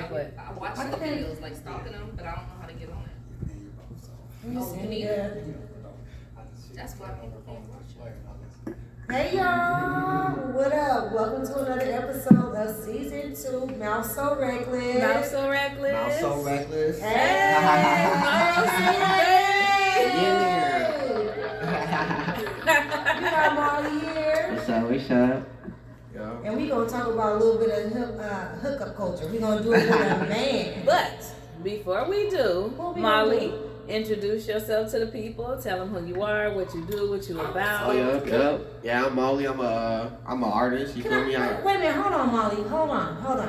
Like what? I watch the videos, like stalking them, but I don't know how to get on it. Oh, you need it. That's why people can't watch it. Hey y'all, what up? Welcome to another episode of season 2, Mouth So Reckless. Mouth So Reckless. Mouth So Reckless. Hey! You got Molly here. What's up? What's up? And we gonna talk about a little bit of hookup culture. We gonna do it with a man. But before we do, What we Molly, gonna introduce yourself to the people. Tell them who you are, what you do, what you about. Oh, yep. Yeah, I'm Molly. I'm an artist. You feel me? Wait a minute, hold on, Molly. Hold on. Not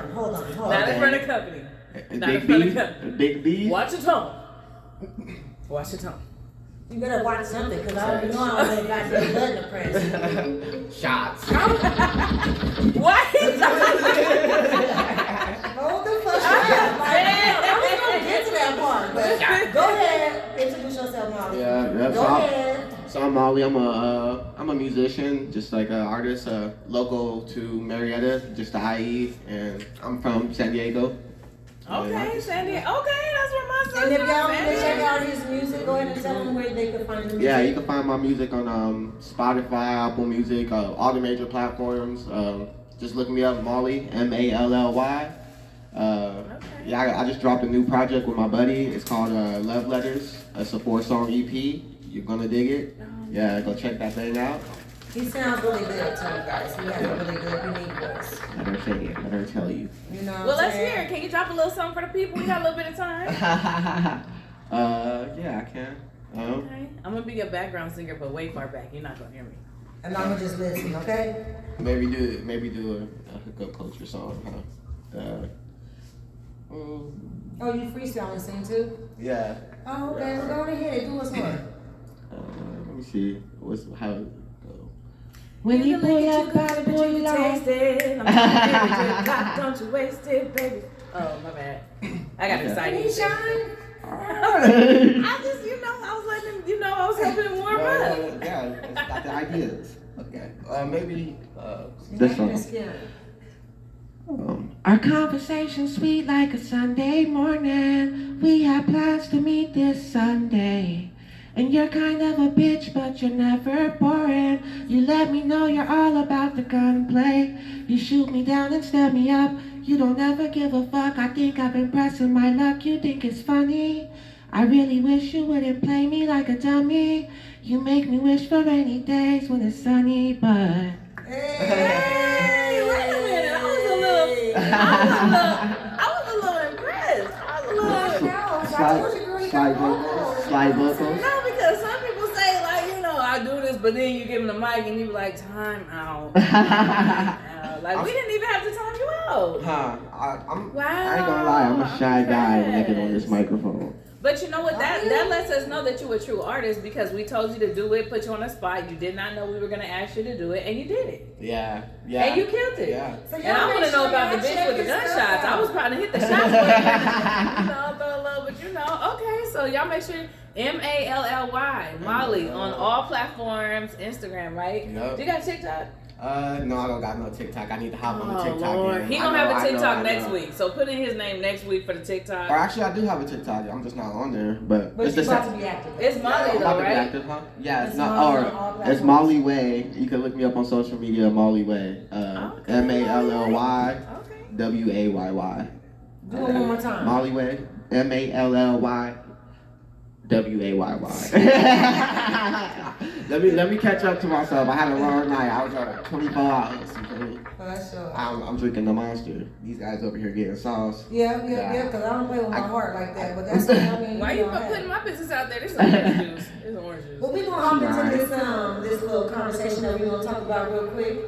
in front of company. Not in Big front of B. company. Big B. Watch your tone. Watch your tone. You better watch something, because I already know I already got that button to press. Shots. What? Hold the fuck up. Like, I was gonna get to that part, but go ahead, introduce yourself, Molly. Yeah. Go ahead. So I'm Molly. I'm a musician, just like an artist, local to Marietta, just the IE, and I'm from San Diego. Okay, San Diego. Okay, that's where my son's And if from. y'all want San to check Diego. out his music, go ahead and tell them where they can find your music. Yeah, you can find my music on Spotify, Apple Music, all the major platforms. Just look me up, Molly, Mally. Yeah, I just dropped a new project with my buddy. It's called Love Letters. It's a 4-song EP. You're gonna dig it. Yeah, go check that thing out. He sounds really good too, guys. He has a really good, unique voice. Let her say it. Let her tell you. You know what Well, I'm let's saying? hear it. Can you drop a little something for the people? We got a little bit of time. Yeah, I can. Okay. I'm gonna be your background singer, but way far back. You're not gonna hear me. And I'm gonna just listen, okay? Maybe do a hookup culture song, huh? Oh, you freestyle and sing too? Yeah. Oh, okay. Well, go ahead. Do us one. Let me see. How it go? When you pull your body, but you can taste it. I'm trying to don't you waste it, baby. Oh, my bad. I got excited. Can he shine? I just, I was letting him, I was helping him warm up. Yeah, it's got the ideas. Okay. Maybe This this one. Our conversation sweet like a Sunday morning. We had plans to meet this Sunday. And you're kind of a bitch, but you're never boring. You let me know you're all about the gunplay. You shoot me down and stab me up. You don't ever give a fuck. I think I've been pressing my luck. You think it's funny? I really wish you wouldn't play me like a dummy. You make me wish for rainy days when it's sunny, but... Hey, wait a minute. I was a little impressed. Slide vocals. No, because some people say, I do this, but then you give them the mic and you be like, time out. Like, we didn't even have to time you out. Wow. I ain't gonna Wow. lie, I'm a shy guy when I get on this microphone. But you know what? That lets us know that you're a true artist because we told you to do it, put you on the spot. You did not know we were going to ask you to do it, and you did it. Yeah. And you killed it. Yeah. So And I want to know about the bitch with the gunshots. I was trying to hit the shots, but throw a little, but okay. So y'all make sure Mally, Molly, on all platforms, Instagram, right? Yep. You got TikTok? No, I don't got no TikTok. I need to hop on the TikTok. Lord. Game. He gonna have a TikTok next week, so put in his name next week for the TikTok. Or actually, I do have a TikTok. I'm just not on there, but But it's you're the about same. to be active. It's I'm Molly about though, to be right? active, huh? Yeah, It's it's not. Molly on all Or platforms. it's Molly Way. You can look me up on social media, Molly Way. Okay. Mally Okay. Wayy. Do it one more time. Molly Way. Mally Wayy. Let me catch up to myself. I had a long night. I was up 24 hours. That's sure. I'm drinking the Monster. These guys over here getting sauce. Yeah, because I don't play with my heart like that, but that's what I mean. Why you putting my business out there? This is orange juice. It's orange juice. But we're going to hop into this little conversation that we're going to talk about real quick.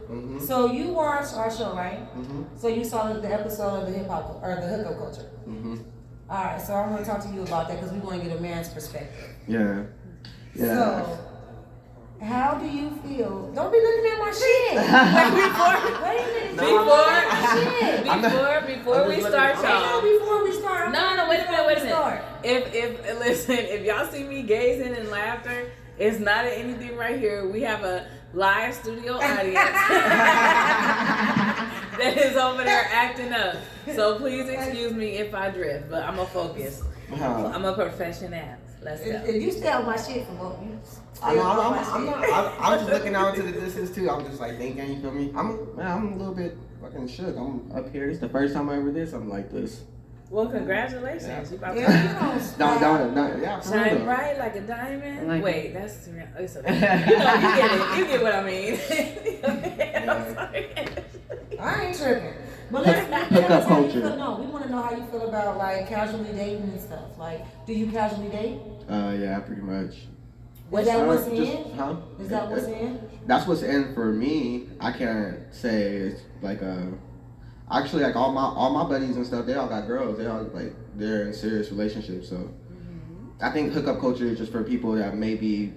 Mm-hmm. So you watched our show, right? Mm-hmm. So you saw the episode of the hip-hop, or the hookup culture. Mm-hmm. All right, so I'm going to talk to you about that because we want to get a man's perspective. Yeah. So, how do you feel? Don't be looking at my shit. Wait a minute. Before we start, y'all. Before we start. No, wait a minute. If y'all see me gazing in laughter, it's not anything right here. We have a live studio audience. that is over there acting up. So please excuse me if I drift, but I'm a focus. I'm a professional. Let's go. If you stay on my shit for more, you I know, I'm just looking out into the distance too. I'm just like thinking, you feel me? I'm a little bit fucking shook. I'm up here. This is the first time I ever did something like this. Well, congratulations. Yeah. You about to Yeah, for shine real. bright like a diamond. Like Wait, that's it's okay. You know, you get it. You get what I mean. I'm sorry. I ain't tripping. But let's Hookup culture. No, we want to know how you feel about like casually dating and stuff. Like, do you casually date? Yeah, pretty much. Is that what's Just- in? Huh? Is that what's in? That's what's in for me. I can't say it's like actually like all my buddies and stuff, they all got girls. They all like they're in serious relationships. So I think hookup culture is just for people that maybe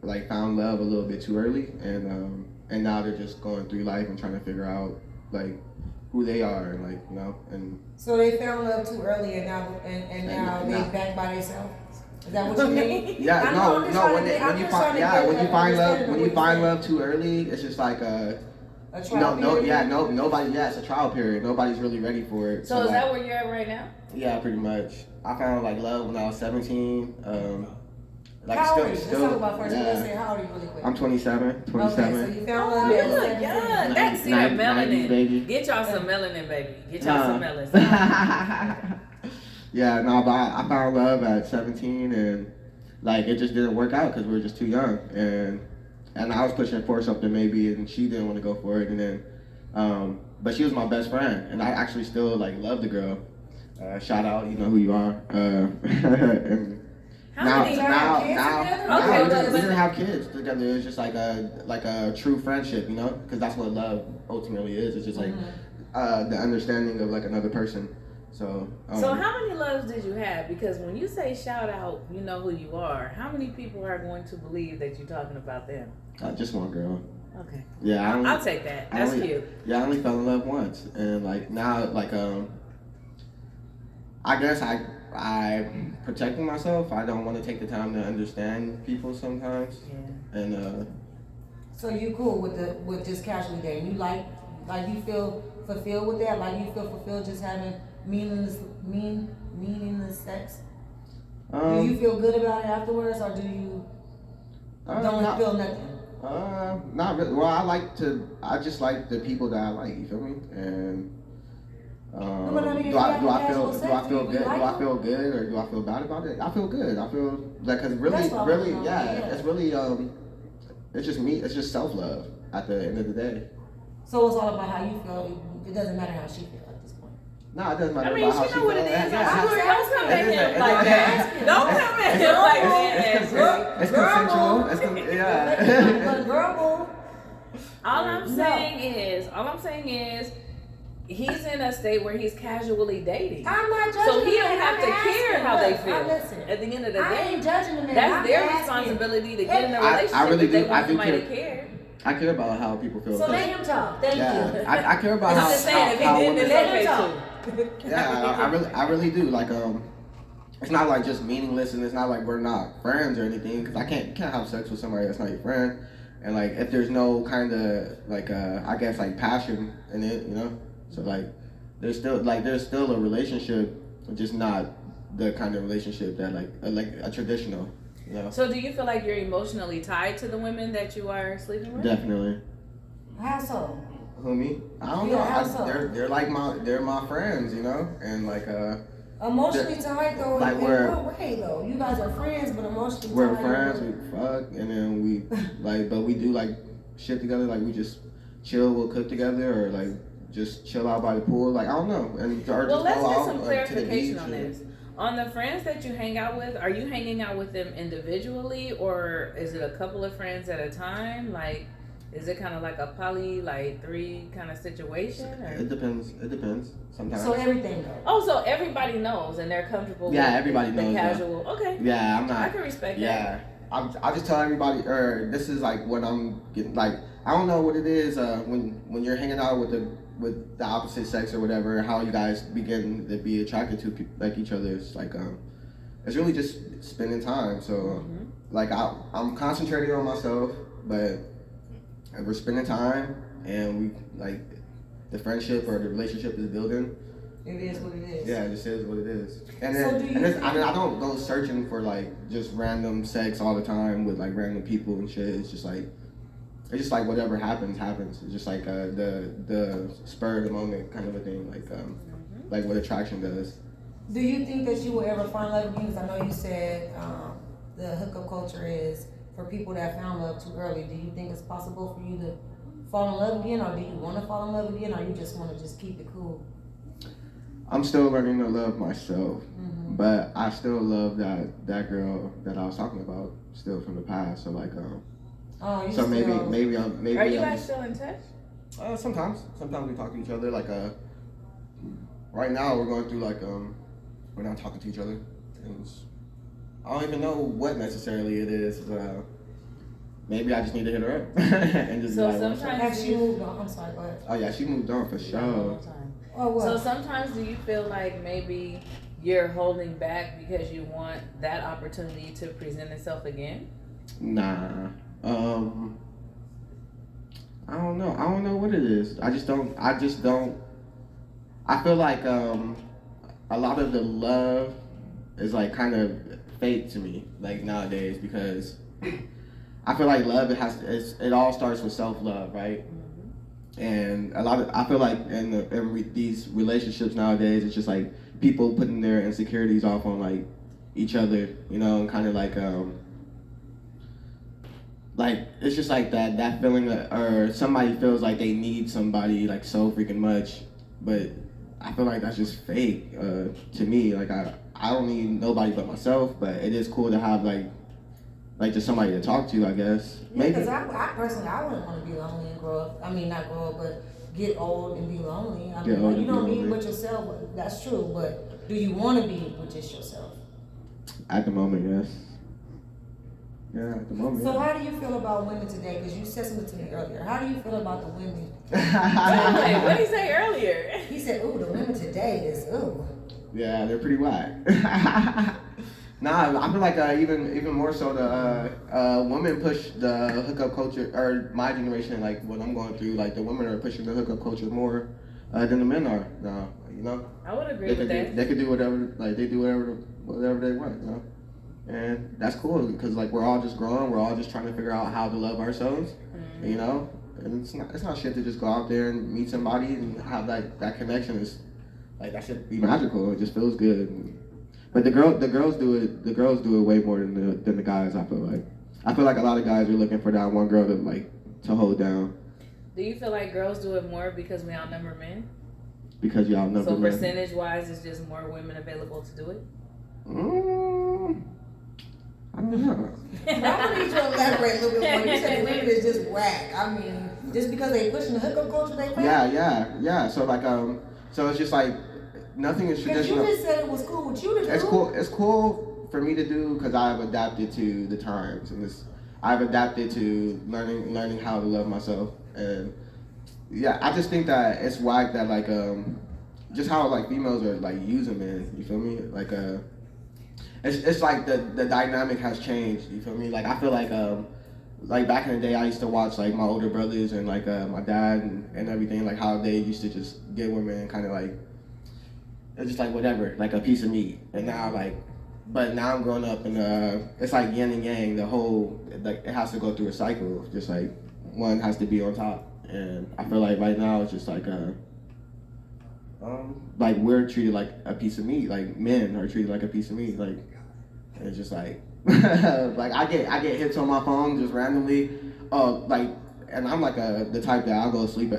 like found love a little bit too early and now they're just going through life and trying to figure out like who they are and like, you know, and So they found love too early and now they back by themselves. Is that what you mean? yeah, I no, know, I'm just no. trying When to get- I'm you just find trying to get when you an find love understanding when of you what find you're love too early, it's just like A trial period? nobody. Yeah, it's a trial period. Nobody's really ready for it. So is like, that where you're at right now? Yeah, pretty much. I found like love when I was 17. Like How old are you? still, Let's talk about first. yeah. Let's say how old are you really quick? I'm 27. 27. Okay, so you found love You at look 17. young. That's see that 90s melanin. baby. Get y'all some melanin, baby. Get y'all some melanin. Yeah, no, but I found love at 17 and like it just didn't work out because we were just too young and I was pushing for something maybe and she didn't want to go for it and then but she was my best friend and I actually still like love the girl. Shout out, you know who you are. And How many? we didn't have kids together. It was just like a true friendship, you know, because that's what love ultimately is. It's just like the understanding of like another person. So So how many loves did you have? Because when you say shout out, you know who you are. How many people are going to believe that you're talking about them? just one girl. Okay. Yeah, I'll take that. That's cute. Yeah, I only fell in love once, and like now, like I guess I protecting myself. I don't want to take the time to understand people sometimes, Yeah. and So you cool with just casually dating? You like you feel fulfilled with that? Like you feel fulfilled just having meaningless sex? Do you feel good about it afterwards, or do you don't feel nothing? Not really. Well, I just like the people that I like. You feel me? And but I mean, do I casual feel sex, good? you like Do I them? feel good or do I feel bad about it? I feel good. I feel like because That's what I really, wanna know, yeah. it's really it's just me. It's just self love at the end of the day. So it's all about how you feel. It doesn't matter how she feels at this point. No, it doesn't matter I mean, about how she know what it feels. is. Yeah, I'm sorry, don't come at It is him a- like that. Don't come at him like that. It's consensual. It's yeah. But girl, All I'm saying is, he's in a state where he's casually dating. I'm not judging. So he the don't man, have to I'm care asking. how they Look, feel. listen, At the end of the I day, ain't judging the man. that's I'm their asking. responsibility to get in a I relationship really if they do. want I do somebody to care. care. I care about how people feel. So let him talk. Thank you. Yeah, I care about I'm how just saying, if he how didn't, women- it's Let okay him too. Yeah, I really do. Like, it's not like just meaningless, and it's not like we're not friends or anything. Because you can't have sex with somebody that's not your friend, and like if there's no kind of like I guess like passion in it, you know. So like there's still a relationship, just not the kind of relationship that like a traditional, you know. So do you feel like you're emotionally tied to the women that you are sleeping with? Definitely. How so? Who me? I don't Yeah, know. how so? They're my friends, you know, and like Emotionally tied though. Like in what way though? You guys are friends, but emotionally we're tied. friends, we fuck, and then we but we do like shit together. Like we just chill, we'll cook together, or like just chill out by the pool. Like I don't know, Well, let's get some to the clarification beach on and- this. On the friends that you hang out with, are you hanging out with them individually, or is it a couple of friends at a time? Like, is it kind of like a poly, like 3 kind of situation? Or? It depends. Sometimes. So everything though. Oh, so everybody knows and they're comfortable. Yeah, with everybody the knows that. casual. Okay, Yeah, I'm not. I can respect that. Yeah, I just tell everybody, this is like what I'm getting. Like I don't know what it is when you're hanging out with the opposite sex or whatever, how you guys begin to be attracted to like each other. It's like it's really just spending time. So like I'm concentrating on myself, but we're spending time and we like the friendship or the relationship is building. It is what it is. Yeah, it just is what it is. And So then, I don't go searching for like just random sex all the time with like random people and shit. It's just like whatever happens. It's just like the spur of the moment kind of a thing, like what attraction does. Do you think that you will ever find love again? Because I know you said the hookup culture is for people that found love too early. Do you think it's possible for you to fall in love again, or do you want to fall in love again, or you just want to just keep it cool? I'm still learning to love myself, but I still love that girl that I was talking about still from the past. So like so maybe Are you guys still in touch? Sometimes we talk to each other. Like right now we're going through like we're not talking to each other. I don't even know what necessarily it is. Maybe I just need to hit her up and just. So be like, sometimes she moved on. I'm sorry, go ahead. Oh yeah, she moved on for sure. Oh, what? So sometimes do you feel like maybe you're holding back because you want that opportunity to present itself again? Nah. I don't know. I don't know what it is. I just don't. I feel like a lot of the love is like kind of fake to me, like nowadays, because I feel like love it all starts with self-love, right? And I feel like in these relationships nowadays, it's just like people putting their insecurities off on like each other, you know, and kind of like it's just like that feeling that, or somebody feels like they need somebody like so freaking much, but I feel like that's just fake to me. Like I don't need nobody but myself, but it is cool to have like just somebody to talk to, I guess. Yeah, because I personally, I wouldn't want to be lonely and grow up. I mean, not grow up, but get old and be lonely. I mean, you don't need but yourself. That's true, but do you want to be with just yourself? At the moment, yes. Yeah, at the moment. So how do you feel about women today? Because you said something to me earlier. How do you feel about the women? Wait, what did he say earlier? He said, "Ooh, the women today is ooh." Yeah, they're pretty whack. Nah, I feel like even more so the women push the hookup culture, or my generation, like what I'm going through, like the women are pushing the hookup culture more than the men are now. You know. I would agree with that. They could do whatever, like they do whatever they want, you know. And that's cool because like we're all just growing, we're all just trying to figure out how to love ourselves, you know. And it's not shit to just go out there and meet somebody and have that connection. Is like that should be magical. It just feels good. But the girls do it way more than the guys. I feel like a lot of guys are looking for that one girl to hold down. Do you feel like girls do it more because we outnumber men? Because you outnumber men. So percentage wise, it's just more women available to do it. I don't know. I want you to elaborate a little bit more. You said women is just whack. I mean, just because they pushing the hookup culture, they whack? Yeah. So like so it's just like nothing is traditional. Because you just said it was cool with you to do. It's cool for me to do because I've adapted to the times and I've adapted to learning how to love myself. And yeah, I just think that it's whack that like just how like females are like using men. You feel me? Like it's like the dynamic has changed. You feel me? Like I feel like back in the day I used to watch like my older brothers and like my dad and everything, like how they used to just get women and kind of like it's just like whatever, like a piece of meat. And now but now I'm growing up and it's like yin and yang. The whole like it has to go through a cycle. Just like one has to be on top. And I feel like right now it's just like we're treated like a piece of meat. Like men are treated like a piece of meat. Like it's just like like I get hits on my phone just randomly. And I'm like the type that I'll go to sleep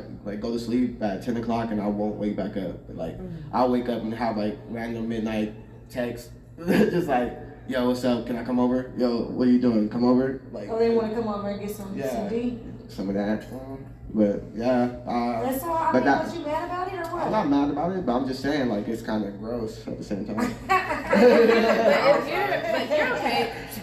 at 10 o'clock and I won't wake back up. Like I'll wake up and have like random midnight texts, just like, yo, what's up? Can I come over? Yo, what are you doing? Come over? Like, they want to come over and get some D? Some of that. But yeah. That's all. I mean, was you mad about it or what? I'm not mad about it, but I'm just saying like it's kind of gross at the same time.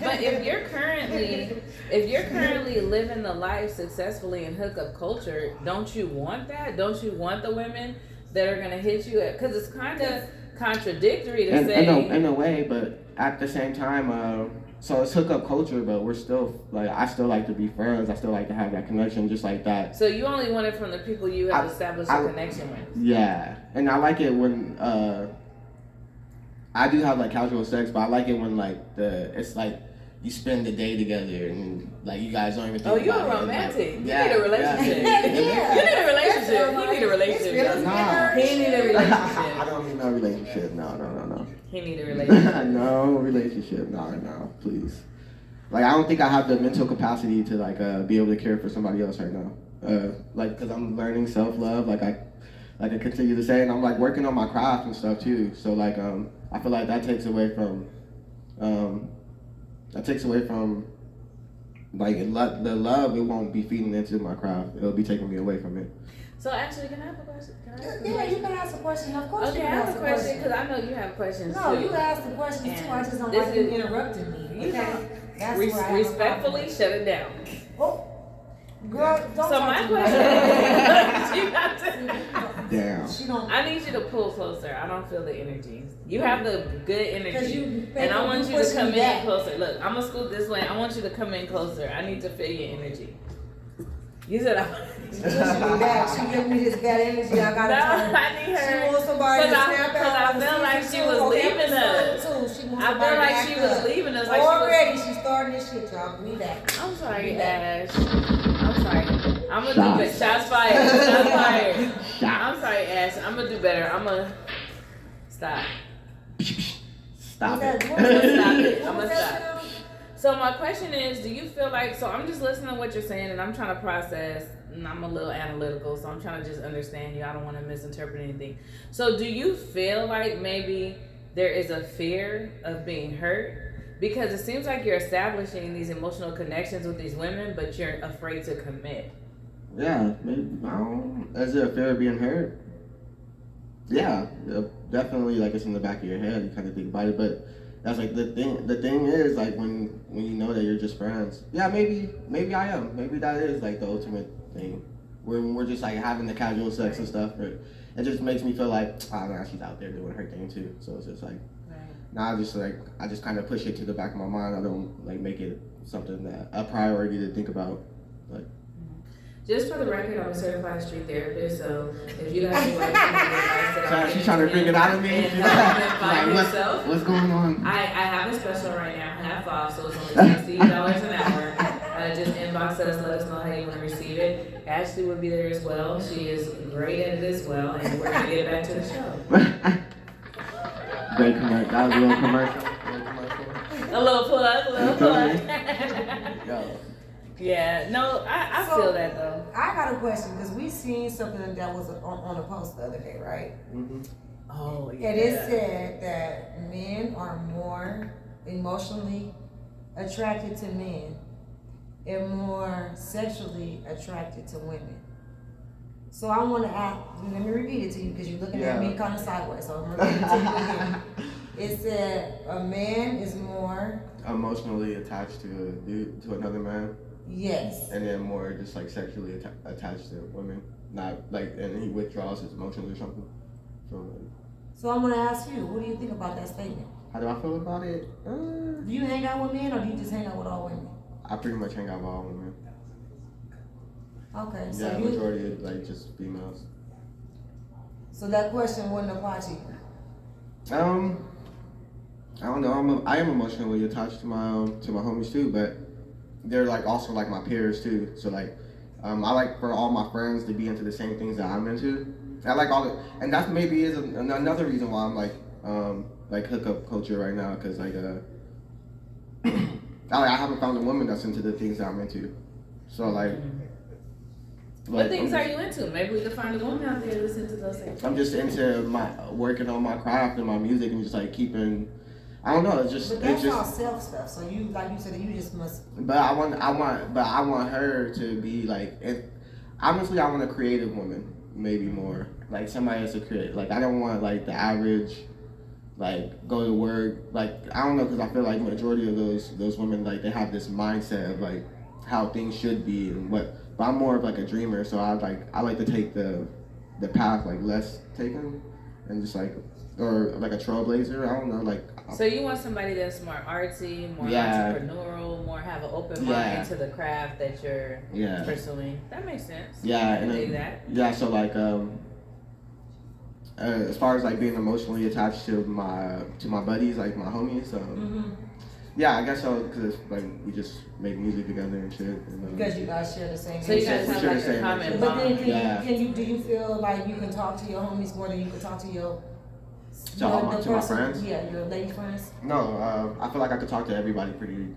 But if you're currently living the life successfully in hookup culture, don't you want that? Don't you want the women that are gonna hit you? Because it's kind of contradictory to say. In a way, but at the same time, so it's hookup culture, but we're still like I still like to be friends. I still like to have that connection, just like that. So you only want it from the people you have established a connection with. Yeah, and I like it when I do have like casual sex, but I like it when like it's like you spend the day together and like you guys don't even think about it. Oh, you're romantic. Like, you need a relationship. Yeah. You need a relationship. He need a relationship. Nah. He need a relationship. I don't need no relationship. No. He need a relationship. No relationship. No, please. Like I don't think I have the mental capacity to like be able to care for somebody else right now. Like because I'm learning self-love. Like I continue to say, and I'm like working on my craft and stuff too. So like I feel like that takes away from like the love. It won't be feeding into my craft. It'll be taking me away from it. So actually, can I have a question? Yeah, you can ask a question. Of course, Okay, you I can have ask a a question question. because I know you have questions No, too. you asked the questions too. I just don't This like you is- interrupting me. You Okay, know, that's where I have a respectfully problem. shut it down. Oh, girl, don't So talk my to me. question you got to. Damn. She don't. I need you to pull closer. I don't feel the energy. You have the good 'Cause energy. you And I want you to pushing come me back. in closer. Look, I'm gonna scoot this way. I want you to come in closer. I need to feel your energy. You said She pushing me back. She giving me this bad energy. I gotta tell her. I need her. She wants somebody to Cause snap I out. feel like she was leaving us. She wants I somebody feel to like act she was up. leaving us. Like Already, she's starting this shit, y'all. Me back. I'm sorry, Me back. Ash. I'm sorry. I'm gonna do Shots. better. Shots fired. Shots fired. Shots. I'm sorry, Ash. I'm gonna do better. I'm gonna stop. Stop What it. was that? Stop it. What I'm was gonna that stop. So my question is, do you feel like, so I'm just listening to what you're saying and I'm trying to process, and I'm a little analytical, so I'm trying to just understand you. I don't want to misinterpret anything. So do you feel like maybe there is a fear of being hurt? Because it seems like you're establishing these emotional connections with these women, but you're afraid to commit. Yeah, maybe. I don't. Is there a fear of being hurt? Yeah, definitely. Like it's in the back of your head. You kind of think about it, but that's like the thing. The thing is like when you know that you're just friends. Yeah, maybe I am. Maybe that is like the ultimate thing. When we're just like having the casual sex and stuff. But it just makes me feel like nah, she's out there doing her thing too. So it's just like. Now I just kind of push it to the back of my mind. I don't like make it something that a priority to think about. Like, just for the record, I'm a certified street therapist, so if you guys would like to give advice that sorry, she's trying to bring it out of me. and She's help him like, find himself. what's going on? I have a special right now, half off, so it's only $60 an hour. Just inbox us, let us know how you want to receive it. Ashley will be there as well. She is great at it as well, and we're gonna get back to the show. Great commercial. That was a little commercial. A little plug. Yo. Yeah, no, I So, feel that though. I got a question because we seen something that was on a post the other day, right? Mm-hmm. Oh yeah. And it said that men are more emotionally attracted to men and more sexually attracted to women. So I want to ask, let me repeat it to you because you're looking at me kind of sideways. So I'm going to repeat it to you again. It said a man is more Emotionally attached to another man, yes. and then more just like sexually attached to women. Not like, and he withdraws his emotions or something. So I'm going to ask you, what do you think about that statement? How do I feel about it? Do you hang out with men or do you just hang out with all women? I pretty much hang out with all women. Okay, so Yeah, majority is like just females. So that question wouldn't apply to you. I don't know. I am emotionally attached to my homies too, but they're like also like my peers too. So like, I like for all my friends to be into the same things that I'm into. I like all the, and that maybe is another reason why I'm like hookup culture right now, because like I haven't found a woman that's into the things that I'm into. So like. What things are you into? Maybe we could find a woman out there to listen to those things. I'm just into working on my craft and my music and just like keeping. I don't know. It's just. But that's it's all just. self stuff. So you, like you said, you just must. But I want her to be like. Honestly, I want a creative woman, maybe more like somebody that's a creative. Like I don't want like the average, like go to work. Like I don't know, because I feel like majority of those women, like they have this mindset of like how things should be and what. But I'm more of like a dreamer, so I like to take the path like less taken, and just like or like a trailblazer. I don't know, like. So you want somebody that's more artsy, more entrepreneurial, more have an open mind to the craft that you're pursuing. That makes sense. Yeah, I can dig that. Yeah, so like as far as like being emotionally attached to my buddies, like my homies, yeah, I guess so, because like we just make music together and shit. And, because you guys share the same. So you guys have like a common But bond. then, do you feel like you can talk to your homies more than you can talk to your to my friends? Yeah, your lady friends. No, I feel like I could talk to everybody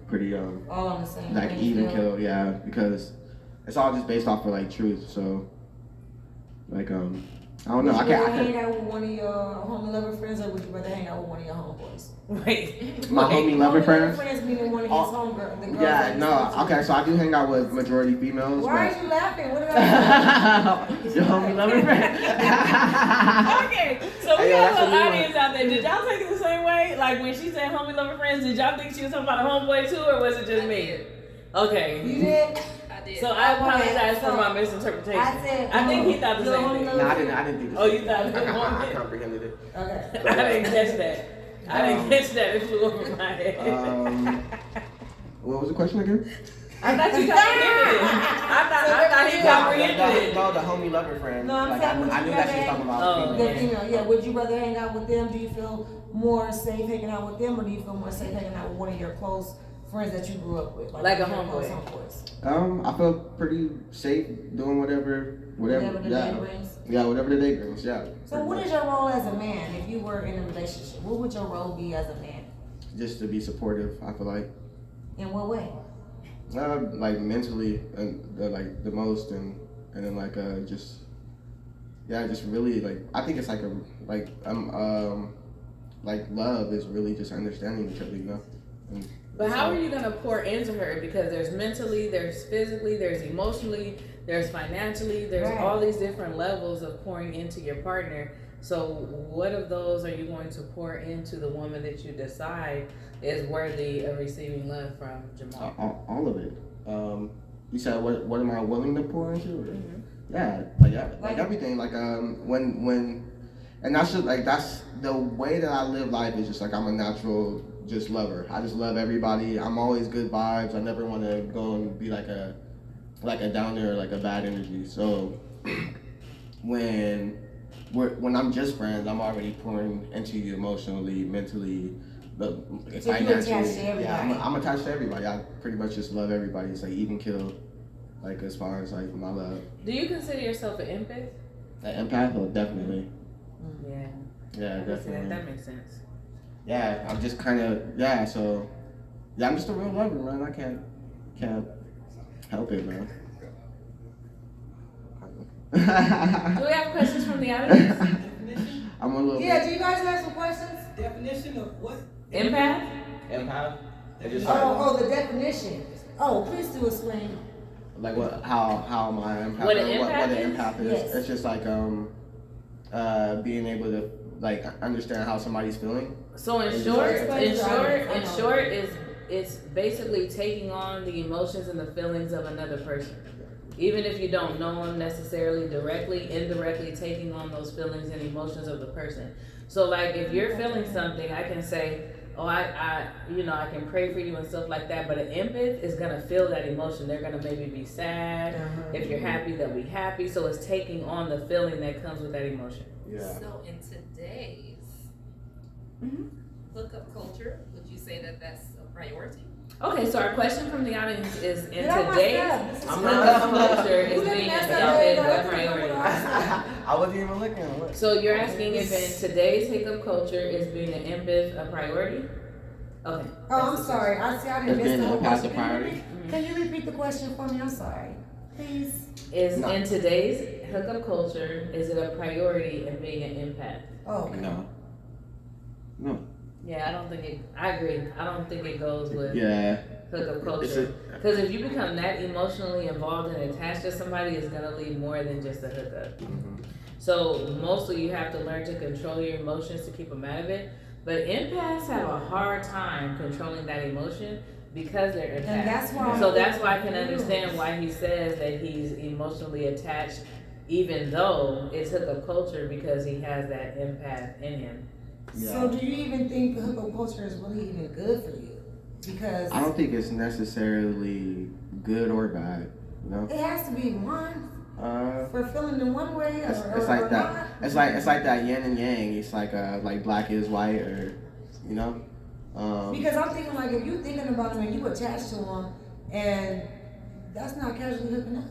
pretty all on the same. Like even kill, yeah, because it's all just based off of like truth. So like I don't know. Would you rather can't hang out with one of your homie lover friends, or would you rather hang out with one of your homeboys? Wait, my homie lover friends. Friends meaning one of his homegirls. Yeah, no. Okay, so I do hang out with majority females. Why are you laughing? What did I say? Your homie lover friend. Okay, so we got a little audience out there. Did y'all take it the same way? Like when she said homie lover friends, did y'all think she was talking about a homeboy too, or was it just me? Okay. You did? So I apologize for my misinterpretation. I think he thought the same thing. No, I didn't think the same. Oh, you thought it was I comprehended it. Okay. I didn't catch that. I didn't catch that. It flew over my head. What was the question again? I thought you comprehended it. I thought he comprehended it. No, the homie lover friend. No, I'm saying, I knew that she was talking about the female. Yeah, would you rather hang out with them? Do you feel more safe hanging out with them, or do you feel more safe hanging out with one of your close friends that you grew up with? Like a homeboy. I feel pretty safe doing whatever the day brings? Yeah, whatever the day brings, yeah. So what is your role as a man if you were in a relationship? What would your role be as a man? Just to be supportive, I feel like. In what way? Like mentally, and like the most, and then like just really like I think it's like like love is really just understanding each other, you know. But how are you gonna pour into her? Because there's mentally, there's physically, there's emotionally, there's financially, there's all these different levels of pouring into your partner. So what of those are you going to pour into the woman that you decide is worthy of receiving love from, Jamal? All of it. You said what am I willing to pour into? Mm-hmm. Yeah, like everything. Like when and that's just like that's the way that I live life is just like I'm a natural just lover. I just love everybody. I'm always good vibes. I never want to go and be like a downer or like a bad energy. So when I'm just friends, I'm already pouring into you emotionally, mentally, but so financially. I'm attached to everybody. I pretty much just love everybody. It's like even kill, like as far as like my love. Do you consider yourself an empath? An empath? Oh, definitely. Yeah. Yeah, definitely. That makes sense. Yeah, I'm just kind of So I'm just a real lover, man. I can't help it, man. Do we have questions from the audience? I'm a little. Yeah. Do you guys have some questions? Definition of what? Empath? Empath? The definition. Oh, please do explain. Like how my empath? What an what empath an empath is? Yes. It's just like being able to like understand how somebody's feeling. So in short, it's basically taking on the emotions and the feelings of another person. Even if you don't know them necessarily directly, indirectly taking on those feelings and emotions of the person. So like if you're feeling something, I can say, oh, I can pray for you and stuff like that, but an empath is gonna feel that emotion. They're gonna maybe be sad. If you're happy, they'll be happy. So it's taking on the feeling that comes with that emotion. Yeah. So in today's hookup culture, would you say that that's a priority? Okay, so our question from the audience is, in Did I mess today's up? hookup culture is being an empath a priority? I wasn't even looking. So you're asking if in today's hookup culture is being an empath a priority? Okay. Oh, I'm sorry. I didn't Is miss the being whole an empath a question. priority? Can you repeat the question for me? I'm sorry. Please. In today's hookup culture, is it a priority in being an empath? Oh, okay. No. Yeah, I agree. I don't think it goes with Yeah. hookup culture. Because if you become that emotionally involved and attached to somebody, it's going to lead more than just a hookup. So mostly you have to learn to control your emotions to keep them out of it. But empaths have a hard time controlling that emotion because they're empaths. And that's why. So that's why I can understand why he says that he's emotionally attached, even though it's hookup culture, because he has that empath in him. Yeah. So do you even think the hookup culture is really even good for you? Because I don't think it's necessarily good or bad. You know. it has to be one. For feeling in one way, It's or like or that. not? It's like that yin and yang. It's like black is white, or you know. Because I'm thinking like if you thinking about him and you attached to him, and that's not casually hooking up.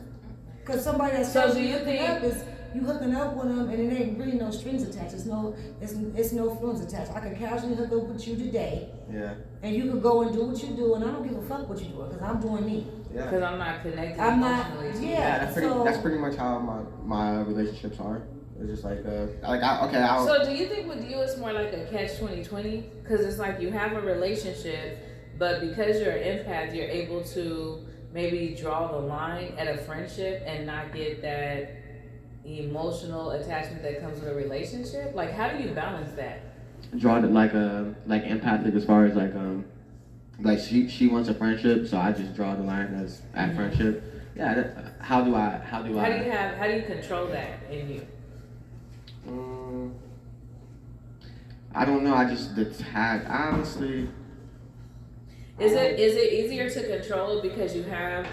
Because somebody that's So do casually you hooking think- up is you hooking up with them, and it ain't really no strings attached. It's no feelings attached. I could casually hook up with you today, Yeah. and you could go and do what you do, and I don't give a fuck what you do because I'm doing me. Yeah. Because I'm not connected I'm not. emotionally to you. Yeah. That's pretty much how my relationships are. It's just like I'll. So do you think with you it's more like a catch 2020? Because it's like you have a relationship, but because you're an empath, you're able to maybe draw the line at a friendship and not get that emotional attachment that comes with a relationship. Like, how do you balance that? Draw it like empathic as far as like she wants a friendship, so I just draw the line as at friendship. Yeah. How do I? How do you control that in you? I don't know. I just detach. Honestly. Is it easier to control because you have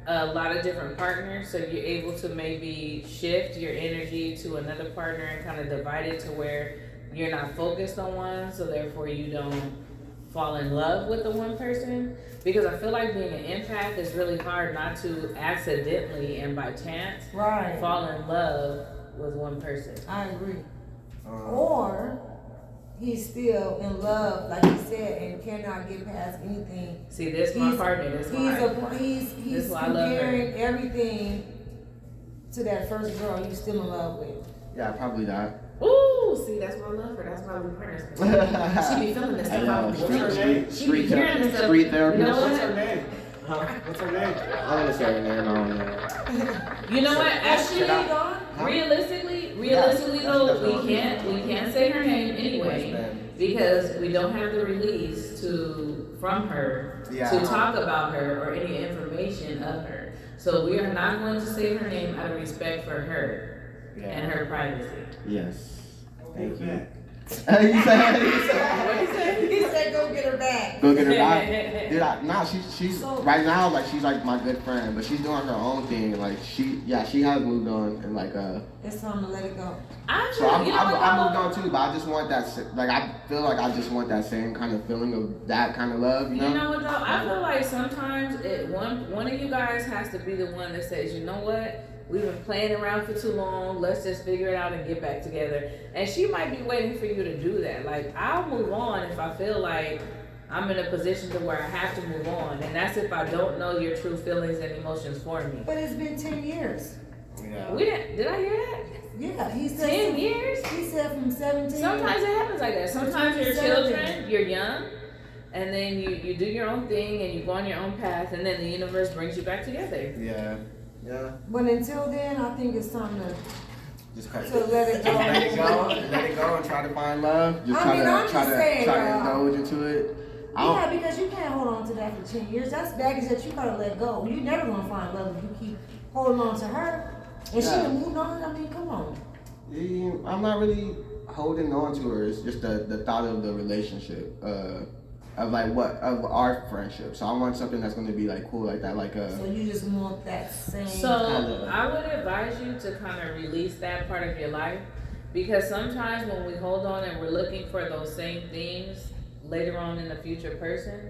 a lot of different partners, so you're able to maybe shift your energy to another partner and kind of divide it to where you're not focused on one, so therefore you don't fall in love with the one person? Because I feel like being an empath is really hard not to accidentally and by chance fall in love with one person. I agree. Or he's still in love, like he said, and cannot get past anything. See, this my partner. This why. He's why I love her. comparing everything to that first girl he's still in love with. Yeah, probably that. Ooh, see, that's why I love her. That's why we partners. She be feeling this stuff out. Street therapy. You know what? What's her name? What's her name? I'm gonna say her name. I don't know. You know what? Actually, Huh? realistically though, we can't say her name anyway because we don't have the release from her to talk about her or any information of her. So we are not going to say her name out of respect for her and her privacy. Yes. Thank you. He said, "Go get her back." Go get her back. Dude, she's right now like she's like my good friend, but she's doing her own thing. Like she has moved on and like It's time to let it go. I moved on too, but I just want that I feel like I just want that same kind of feeling of that kind of love, you know? You know what though? I feel like sometimes one of you guys has to be the one that says, you know what? We've been playing around for too long. Let's just figure it out and get back together. And she might be waiting for you to do that. Like, I'll move on if I feel like I'm in a position to where I have to move on. And that's if I don't know your true feelings and emotions for me. But it's been 10 years. Yeah. Did I hear that? Yeah, he said 10 years? He said from 17. Sometimes it happens like that. Sometimes you're children, you're young, and then you do your own thing and you go on your own path, and then the universe brings you back together. Yeah. Yeah. But until then, I think it's time to Just cut let it go. Let it go and try to find love. Just I'm just try saying, to indulge into it. Yeah, because you can't hold on to that for 10 years. That's baggage that you gotta let go. You never gonna find love if you keep holding on to her. And she done moved on. I mean, come on. Yeah, I'm not really holding on to her. It's just the thought of the relationship. Of our friendship. So I want something that's gonna be like cool like that. So you just want that same. So I would advise you to kind of release that part of your life, because sometimes when we hold on and we're looking for those same things later on in the future person,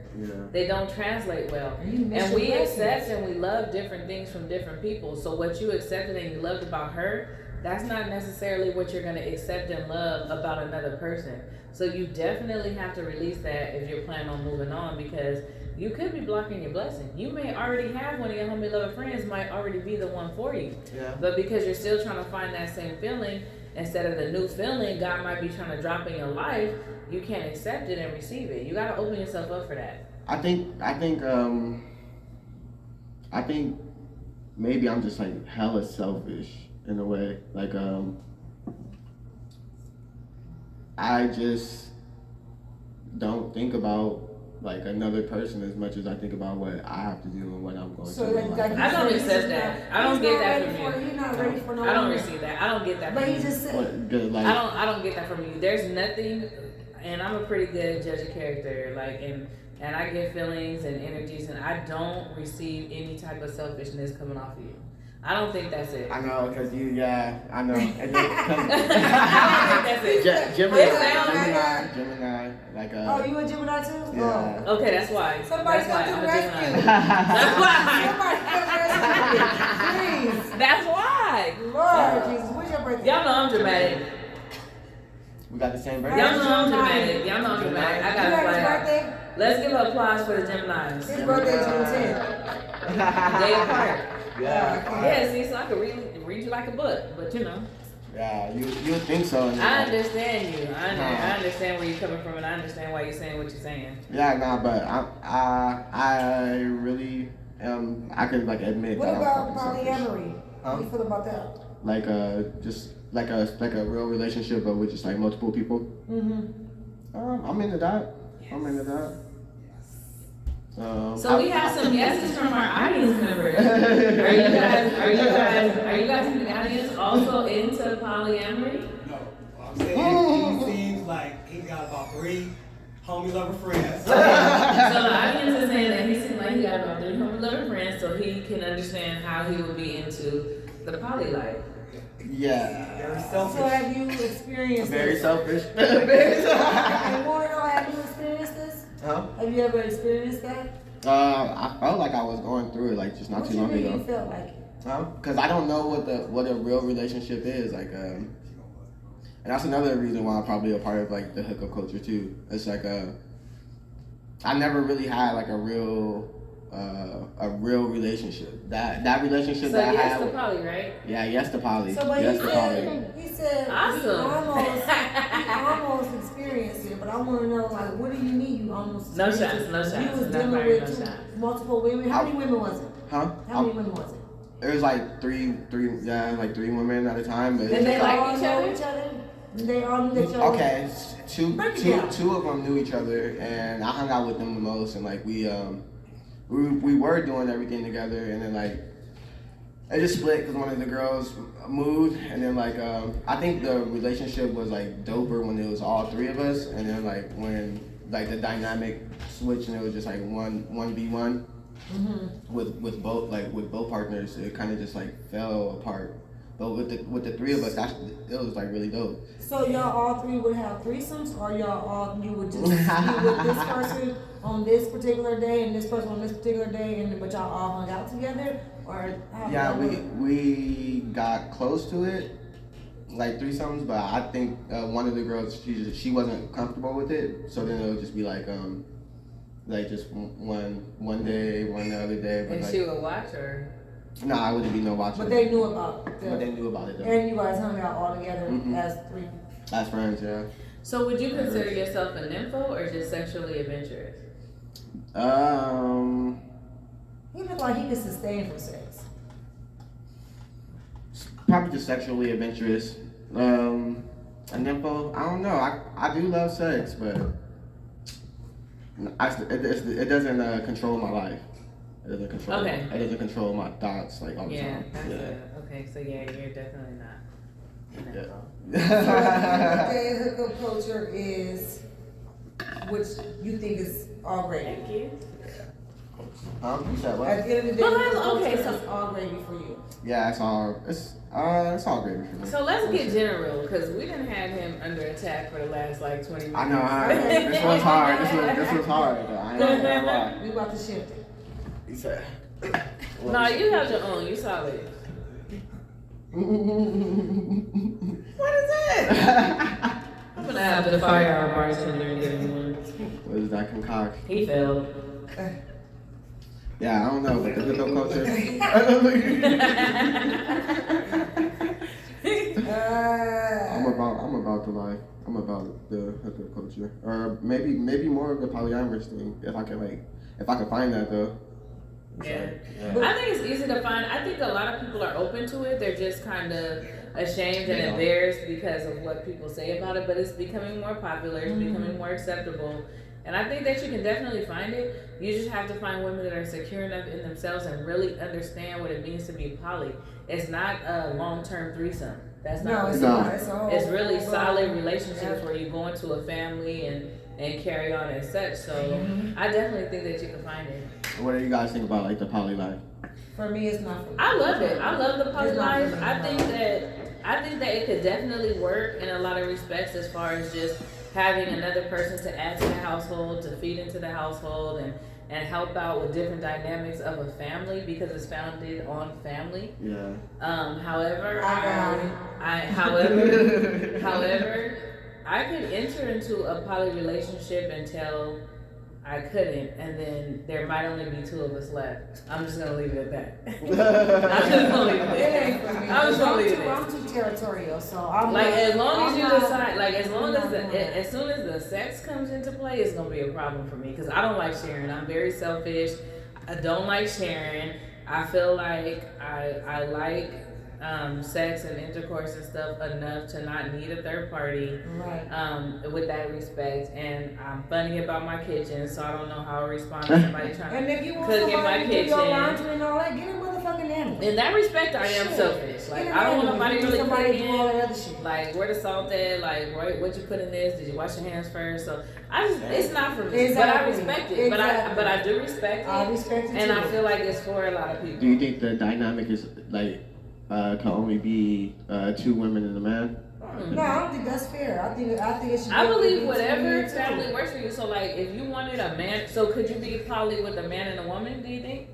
they don't translate well. And we accept and we love different things from different people. So what you accepted and you loved about her, that's not necessarily what you're gonna accept and love about another person. So you definitely have to release that if you're planning on moving on, because you could be blocking your blessing. You may already have one of your homie loving friends might already be the one for you. Yeah. But because you're still trying to find that same feeling, instead of the new feeling God might be trying to drop in your life, you can't accept it and receive it. You gotta open yourself up for that. I think maybe I'm just like hella selfish in a way. Like I just don't think about like another person as much as I think about what I have to do and what I'm going So to do. like I don't accept that. I don't get that from you. He's not ready for no. I don't receive that. I don't get that But from he you. just said. Like, I don't get that from you. There's nothing. and I'm a pretty good judge of character, like, and I get feelings and energies, and I don't receive any type of selfishness coming off of you. I don't think that's it. I know, cause I know. And then, That's it. Gemini, like Oh, you a Gemini too? Yeah. Oh. Okay, that's why. Somebody that's why come to I'm the a rescue. Gemini. That's why. Somebody come to the rescue, please. That's why. Lord Jesus, what's your birthday? Y'all know I'm dramatic. we got the same Y'all birthday. know I'm dramatic. Y'all know I'm dramatic. I You gotta have fly his out. birthday? Let's give an applause for the Geminis. His birthday June 10th. Day apart. Yeah. Yeah, see, so I could read you like a book, but you know. Yeah, you would think so. I understand you. I understand where you're coming from, and I understand why you're saying what you're saying. Yeah, nah, but I really I can like admit. What that I'm about fucking selfish. polyamory? How do you feel about that? Like just like a real relationship, but with just like multiple people. Mm-hmm. I'm into that. I'm into that. So we have some yeses from our audience members. Are you guys in the audience also into polyamory? No, I'm saying he seems like he got about 3 homie lover friends. So the audience is saying that he seems like he got about 3 homie lover friends, so he can understand how he would be into the poly life. Yeah. Very So selfish. have you experienced Very this? selfish. And more than all, have you experienced this? Huh? Have you ever experienced that? I felt like I was going through it like just not What too you long mean ago. you felt like it? Because I don't know what a real relationship is like. And that's another reason why I'm probably a part of like the hookup culture too. It's like I never really had like a real relationship. That relationship So that I yes had. to poly, right? Yeah, yes to poly. So, but Yes to poly. he said Awesome. he almost experienced it, but I want to know, like, what do you mean you almost No experienced shots, no it? shots. You was Not dealing firing, with no shots. multiple women. How many women was it? Huh? How many women was it? It was like three, like 3 women at a time. But And they like all each know other? each other? They all knew each other? okay, two Break it down. of them knew each other, and I hung out with them the most, and like we were doing everything together, and then like it just split because one of the girls moved, and then like I think the relationship was like doper when it was all 3 of us, and then like when like the dynamic switched and it was just like 1v1 with both partners, it kind of just like fell apart. But with the 3 of us, it was like really dope. So y'all all 3 would have threesomes, or you would just be with this person on this particular day and this person on this particular day, but y'all all hung out together, or how? Yeah, we got close to it, like threesomes, but I think one of the girls she wasn't comfortable with it, so then it would just be like just one day, one the other day. But And like, she would watch her. no, I wouldn't be no watching. But they knew about But the, they knew about it though. and you guys hung out all together Mhm. as 3. As friends, yeah. So would you consider yourself a nympho or just sexually adventurous? He looked like he could sustain for sex. Probably just sexually adventurous. A nympho, I don't know. I do love sex, but it doesn't control my life. It doesn't control. Okay. It doesn't control my thoughts like all the Yeah, time. okay, so yeah, you're definitely not a nympho. Okay, hookup culture is, which you think is all gravy. Thank you. You said what? At the end of the day, Well, hookup okay, culture so- is all gravy for you. Yeah, it's all gravy for me. So let's get general, because we done had him under attack for the last like 20 minutes. I know. This was hard. This was hard. Though. I ain't gonna lie. We about to shift it. He said. No, you held your own. You solid. What is that? I'm gonna have to fire our bartender and get him one. What is that concoct? He failed. Yeah, I don't know, but the hookup culture. I'm about the life. I'm about the hookup culture, or maybe more of the polyamorous thing. If I can find that though. Yeah. I think it's easy to find. I think a lot of people are open to it. They're just kind of ashamed and embarrassed because of what people say about it. But it's becoming more popular. It's becoming more acceptable. And I think that you can definitely find it. You just have to find women that are secure enough in themselves and really understand what it means to be poly. It's not a long-term threesome. That's not what it is. It's really solid relationships where you go into a family and carry on as such. So I definitely think that you can find it. What do you guys think about like the poly life? For me, it's not for me. I love it. I love the poly life. I think that it could definitely work in a lot of respects as far as just having another person to add to the household, to feed into the household, and help out with different dynamics of a family because it's founded on family. Yeah. However, I could enter into a poly relationship until I couldn't, and then there might only be 2 of us left. I'm just gonna leave it at that. I'm just gonna leave it at that. I'm just gonna leave it at that. I'm too territorial, so I'm like, not, as long as I'm you not, decide, like, as long as not as soon as the sex comes into play, it's gonna be a problem for me because I don't like sharing. I'm very selfish. I don't like sharing. I feel like I like sex and intercourse and stuff enough to not need a third party. Right. With that respect, and I'm funny about my kitchen, so I don't know how I respond to somebody trying And if you to want cook in my somebody to do your kitchen. laundry and all that, get a motherfucking nanny. In that respect, I am selfish. Like, I don't want nobody really cooking. Like, where the salt at? Like, what you put in this? Did you wash your hands first? So it's not for me. But I respect it. But I do respect it. I respect it and too. I feel like it's for a lot of people. Do you think the dynamic is like can only be 2 women and a man? No, I don't think that's fair. I think it should. I believe whatever family works for you. So, like, if you wanted a man, so could you be poly with a man and a woman? Do you think?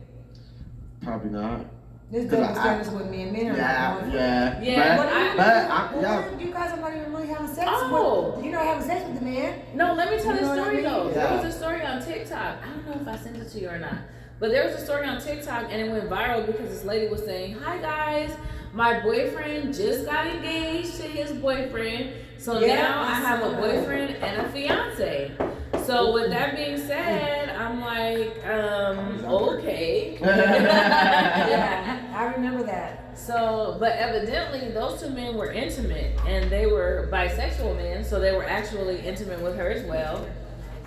Probably not. This double standards with me and men are not going for. Yeah. You guys are not even really having sex Oh. with. You're not having sex with the man. No, let me tell You this know what story I mean? though. Yeah. There was a story on TikTok. I don't know if I sent it to you or not. But there was a story on TikTok and it went viral because this lady was saying, "Hi guys, my boyfriend just got engaged to his boyfriend. So now I have a boyfriend and a fiance." So with that being said, I'm like, okay. Yeah, I remember that. So, but evidently those 2 men were intimate and they were bisexual men, so they were actually intimate with her as well.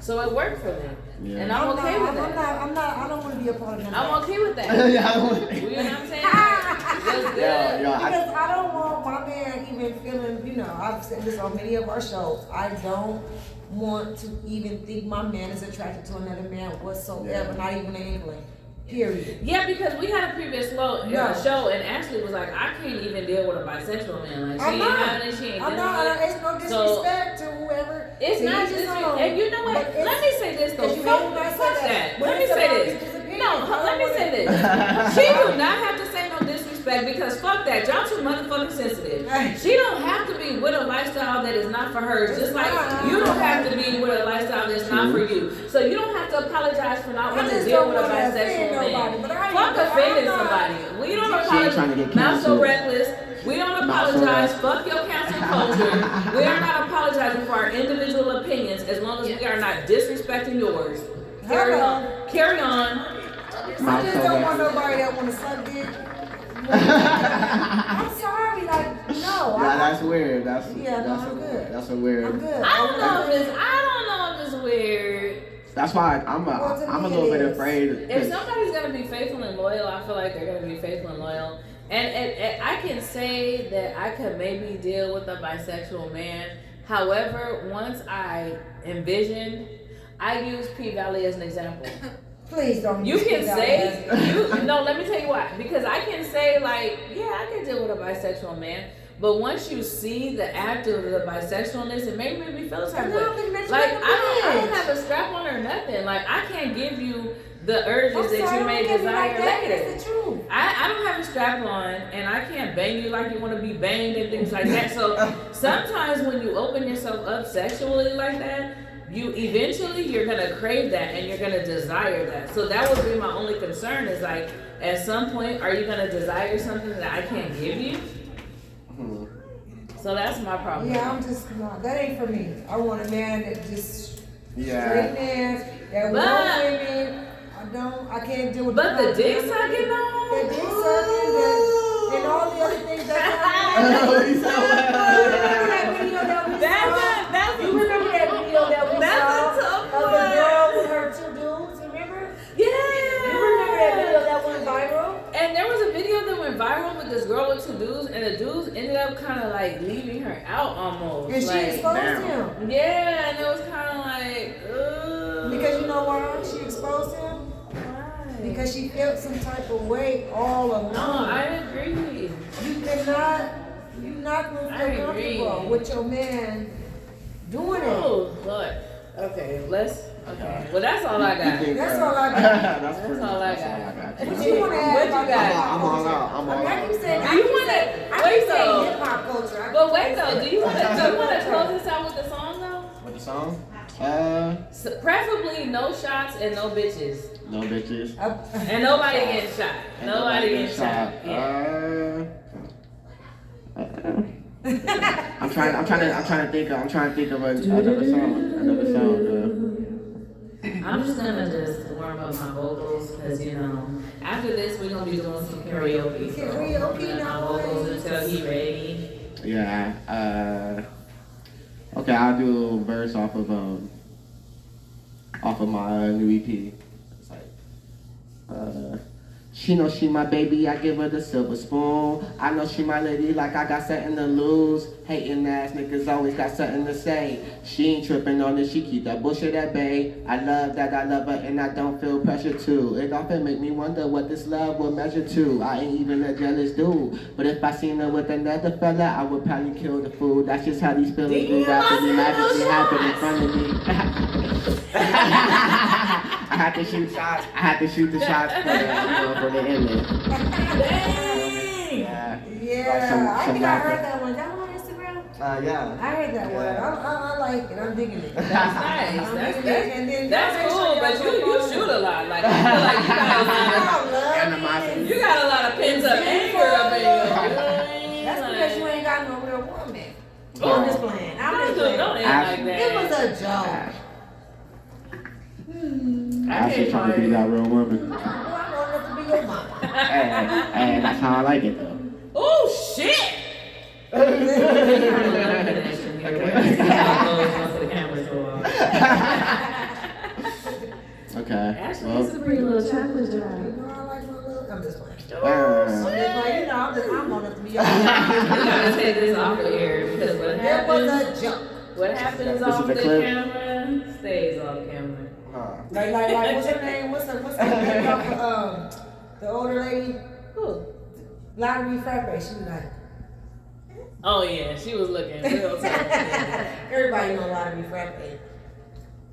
So it worked for them. Yeah. And I'm okay with that. I don't want to be a part of that. I'm okay with that. Yeah, You know what I'm saying? That's good. Because I don't want my man even feeling, I've said this on many of our shows, I don't want to even think my man is attracted to another man whatsoever, not even an inkling. Period. Yeah, because we had a previous show and Ashley was like, I can't even deal with a bisexual man. Like, she ain't having it, she ain't dealing with it. It's no disrespect to whoever. It's not disrespect. And you know what? Let me say this though. Fuck that. Let me say this. No, let me say this. She do not have to say no disrespect because fuck that. Y'all too motherfucking sensitive. She don't have to be with a lifestyle that is not for her. Just like you don't have to be with a lifestyle that's not for you. So you don't have to apologize for not wanting to deal with a bisexual man. Fuck offending somebody. We don't apologize. Not so reckless. We don't apologize. Fuck your cancel culture. We are not apologizing for our individual opinions as long as we are not disrespecting yours. Carry on. Carry on. I just don't want nobody that want to suck dick. I'm sorry, like, no. Yeah, that's weird. That's I'm good. That's a weird. I'm good. I don't know if it's weird. That's why I'm a little bit afraid. If somebody's gonna be faithful and loyal, I feel like they're gonna be faithful and loyal. And I can say that I could maybe deal with a bisexual man. However, once I envision, I use P Valley as an example. Please don't. You can say, no, let me tell you why. Because I can say, like, yeah, I can deal with a bisexual man. But once you see the act of the bisexualness, it may make me feel the type of way. Like, I don't have a strap on or nothing. Like, I can't give you the urges that you may desire later. It's the truth. I don't have a strap on, and I can't bang you like you want to be banged and things like that. So sometimes when you open yourself up sexually like that, you're gonna crave that and you're gonna desire that. So that would be my only concern is like, at some point, are you gonna desire something that I can't give you? So that's my problem. Yeah, I'm just not. That ain't for me. I want a man that just straight man that wants women. I can't deal with. But the dick sucking though. The dick sucking, and all the other things that. You remember that video that we saw? That's a tough one. up kind of like leaving her out almost. And she like, exposed damn. him. yeah, and it was kind of like, ugh. Because you know why she exposed him? Why? Because she felt some type of way all along. No, I agree. You're not gonna I feel agree. comfortable with your man doing it. Oh, Lord. Okay, well, that's all I got. That's all I got. That's pretty all I much got. What you want to add? What you about got? hip-hop I'm all culture? out. I'm all I out. keep saying, Do you wanna- I wait, keep saying though. hip hop culture. But wait though, do you want to close this out with the song though? With the song? So, preferably no shots and no bitches, No bitches. and nobody getting shot. Nobody getting shot. Yeah. I'm trying to think of another song. I'm just gonna just warm up my vocals because after this we're gonna be doing some karaoke. So Karaoke, my vocals until he ready. Yeah. Okay, I'll do a little verse off of my new EP. It's like, she know she my baby, I give her the silver spoon. I know she my lady, like I got something to lose. Hating ass niggas always got something to say. She ain't tripping on it, she keep that bullshit at bay. I love that I love her and I don't feel pressure too. It often make me wonder what this love will measure to. I ain't even a jealous dude, but if I seen her with another fella, I would probably kill the fool. That's just how these feelings be rapidly magically happen in front of me. I had to shoot shots. I had to shoot the shots for the image. Dang! Yeah. Yeah, I think I rapping. heard that one. That one on Instagram? Yeah. I heard that one. I like it. I'm digging it. That's nice. I'm digging it. And then That's cool, but you shoot a lot. Like I feel like you got a lot of pent up anger up in you. That's because you ain't got no real woman. Oh. I'm just playing. I'm just Don't playing. act like that. It was a joke. I was trying to be that real woman. Well, I'm old enough to be your mama. Hey, that's how I like it though. Oh shit! Okay. Actually, this is a pretty little chocolate jar. You know I like my little. I'm just playing. Oh, I'm just playing. I'm old enough to be your We mama. gotta take this off the air because what That was happens, a joke. what happens This off is the the clip. camera stays off camera. Like, what's her name? What's her name off of, the older lady? Who? Lottery Frappe. She was like, Oh yeah, she was looking real tough. everybody know Lottery Frappe.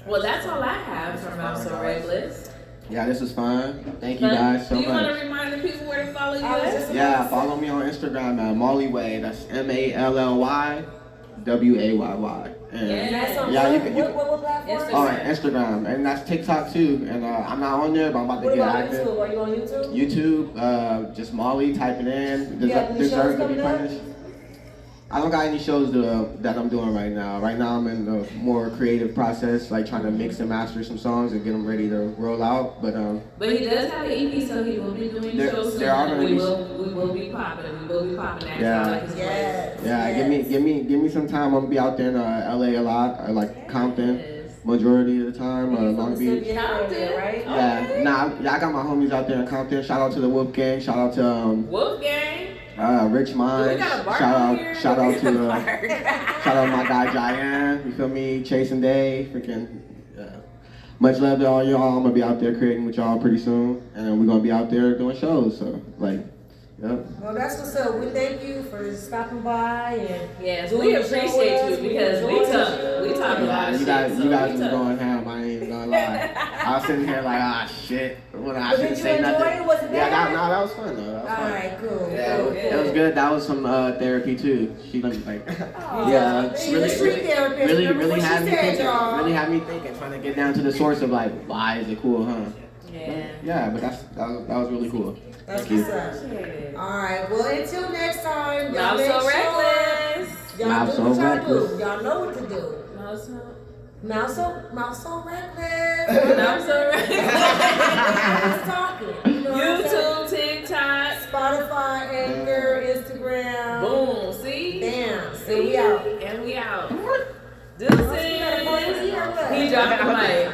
Well, that's all I have from Mouse or Reckless. Yeah, this was fun. Thank you guys so Do you want much. to remind the people where to follow you I was at? just Yeah, follow me on Instagram at Mollyway. That's MALLYWAYY. And Yeah. That's on Yeah, you what, can- you what platform? Instagram. oh, and Instagram, and that's TikTok too. And I'm not on there, but I'm about to What get about active. YouTube? Are you on YouTube? YouTube, just Molly, type it in. You got any shows Deserve to be coming up? punished. I don't got any shows that I'm doing right now. Right now I'm in the more creative process, like trying to mix and master some songs and get them ready to roll out. But But he does have an EP, so he will be doing There- shows soon. there are gonna We be- will be popping. We will be popping next Yeah. time. Like his Yes. yeah, yes. give me some time. I'm gonna be out there in LA a lot, like Compton, Yes. majority of the time, Long Beach. Area, right? Yeah, I got my homies out there in Compton. Shout out to the Wolf Gang. Shout out to Wolfgang. Rich We Minds. got a bar Shout here. out shout out to Bar. shout out my guy Giant. You feel me? Chasing Day. Freaking. Much love to all y'all. I'm gonna be out there creating with y'all pretty soon, and we're gonna be out there doing shows. So like, yep. Well, that's what's up. We thank you for stopping by and Yes, doing we the show appreciate with us. you because we talk a lot Yeah, of you shit. guys, so you guys we was talk. going ham. I ain't even gonna lie. I was sitting here like, ah, shit. When I But shouldn't did you say enjoy nothing. it? Was it Yeah, bad? that was fun though. That was All fun. right, cool. Yeah, cool, it was good. That was some therapy too. She like, yeah, She's really, a street therapist. really, Remember really what she had me said, thinking. y'all? Really had me thinking, trying to get down to the source of like, why is it cool, huh? Yeah. Yeah, but that was really cool. That's Thank you. what's up. Appreciate it. All right. Well, until next time, y'all Not make so sure reckless. y'all Not do so what y'all reckless. do. Y'all know what to do. Not so. Mouse so reckless. Not so reckless. Just talking. You know what I'm saying? YouTube, TikTok. Spotify, Anchor, Instagram. Boom. See? Bam. See? And we out. And we out. We got a policy or Deuces. what? He dropped the mic.